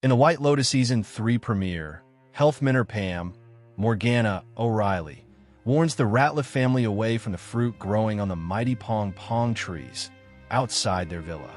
In the White Lotus Season 3 premiere, health mentor Pam, Morgana O'Reilly, warns the Ratliff family away from the fruit growing on the mighty pong pong trees outside their villa.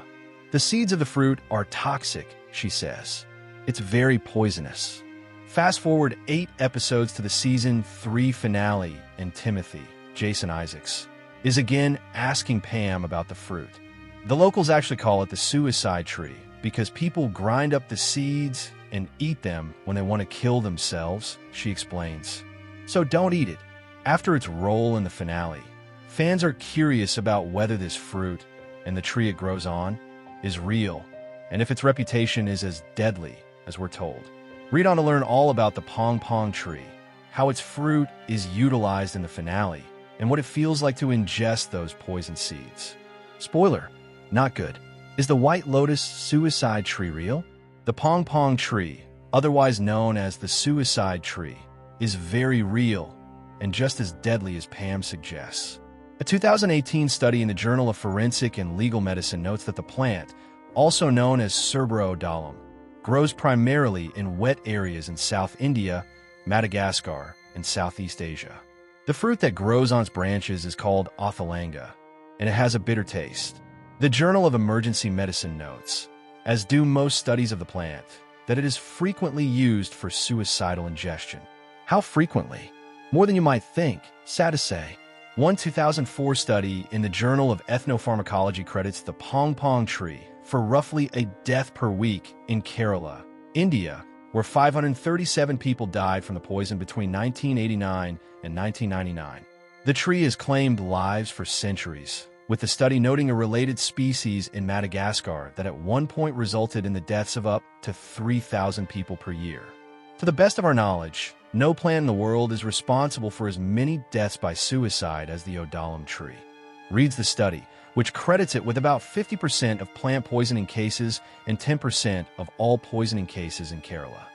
The seeds of the fruit are toxic, she says. It's very poisonous. Fast forward 8 episodes to the Season 3 finale, and Timothy, Jason Isaacs, is again asking Pam about the fruit. The locals actually call it the suicide tree because people grind up the seeds and eat them when they want to kill themselves, she explains. So don't eat it. After its role in the finale, fans are curious about whether this fruit and the tree it grows on is real, and if its reputation is as deadly as we're told. Read on to learn all about the pong pong tree, how its fruit is utilized in the finale, and what it feels like to ingest those poison seeds. Spoiler, not good. Is the White Lotus suicide tree real? The pong pong tree, otherwise known as the suicide tree, is very real and just as deadly as Pam suggests. A 2018 study in the Journal of Forensic and Legal Medicine notes that the plant, also known as Cerbera odolum, grows primarily in wet areas in South India, Madagascar, and Southeast Asia. The fruit that grows on its branches is called Otholanga, and it has a bitter taste. The Journal of Emergency Medicine notes, as do most studies of the plant, that it is frequently used for suicidal ingestion. How frequently? More than you might think, sad to say. One 2004 study in the Journal of Ethnopharmacology credits the pong pong tree for roughly a death per week in Kerala, India, where 537 people died from the poison between 1989 and 1999. The tree has claimed lives for centuries, with the study noting a related species in Madagascar that at one point resulted in the deaths of up to 3,000 people per year. To the best of our knowledge, no plant in the world is responsible for as many deaths by suicide as the odolum tree, reads the study, which credits it with about 50% of plant poisoning cases and 10% of all poisoning cases in Kerala.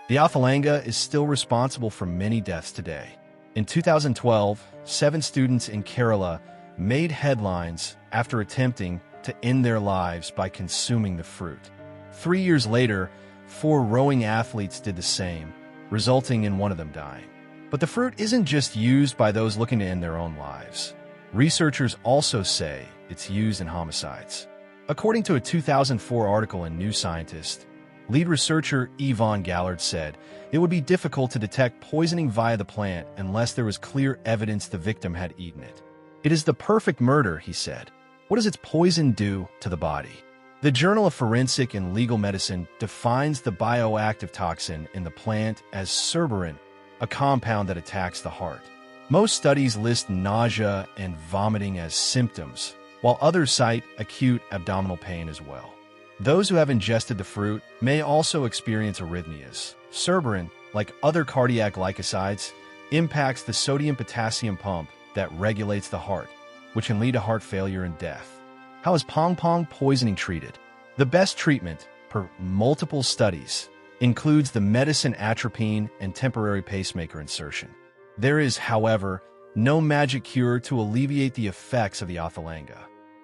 The Otholanga is still responsible for many deaths today. In 2012, 7 students in Kerala made headlines after attempting to end their lives by consuming the fruit. 3 years later, 4 rowing athletes did the same, resulting in one of them dying. But the fruit isn't just used by those looking to end their own lives. Researchers also say it's used in homicides. According to a 2004 article in New Scientist, lead researcher Yvonne Gallard said it would be difficult to detect poisoning via the plant unless there was clear evidence the victim had eaten it. It is the perfect murder, he said. What does its poison do to the body? The Journal of Forensic and Legal Medicine defines the bioactive toxin in the plant as cerberin, a compound that attacks the heart. Most studies list nausea and vomiting as symptoms, while others cite acute abdominal pain as well. Those who have ingested the fruit may also experience arrhythmias. Cerberin, like other cardiac glycosides, impacts the sodium-potassium pump that regulates the heart, which can lead to heart failure and death. How is pong pong poisoning treated? The best treatment, per multiple studies, includes the medicine atropine and temporary pacemaker insertion. There is, however, no magic cure to alleviate the effects of the Otholanga.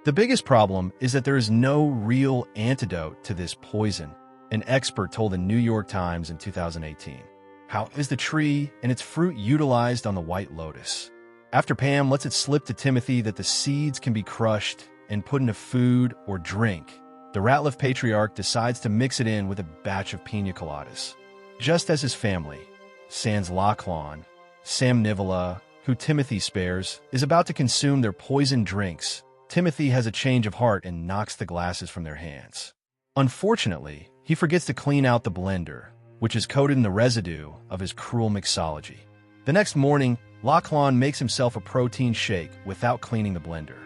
The biggest problem is that there is no real antidote to this poison, an expert told the New York Times in 2018. How is the tree and its fruit utilized on the White Lotus? After Pam lets it slip to Timothy that the seeds can be crushed and put into food or drink, the Ratliff patriarch decides to mix it in with a batch of pina coladas. Just as his family, sans Lachlan, Sam Nivola, who Timothy spares, is about to consume their poisoned drinks, Timothy has a change of heart and knocks the glasses from their hands. Unfortunately, he forgets to clean out the blender, which is coated in the residue of his cruel mixology. The next morning, Lachlan makes himself a protein shake without cleaning the blender.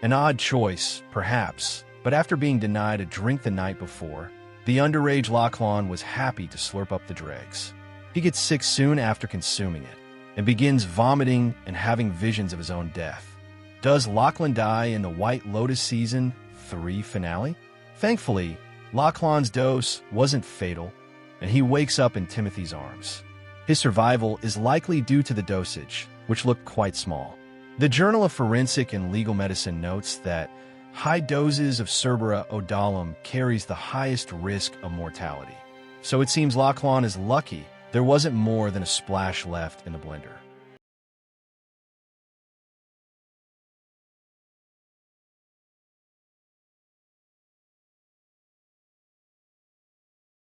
An odd choice, perhaps, but after being denied a drink the night before, the underage Lachlan was happy to slurp up the dregs. He gets sick soon after consuming it, and begins vomiting and having visions of his own death. Does Lachlan die in the White Lotus Season 3 finale? Thankfully, Lachlan's dose wasn't fatal, and he wakes up in Timothy's arms. His survival is likely due to the dosage, which looked quite small. The Journal of Forensic and Legal Medicine notes that high doses of Cerbera odolum carries the highest risk of mortality. So it seems Lachlan is lucky there wasn't more than a splash left in the blender.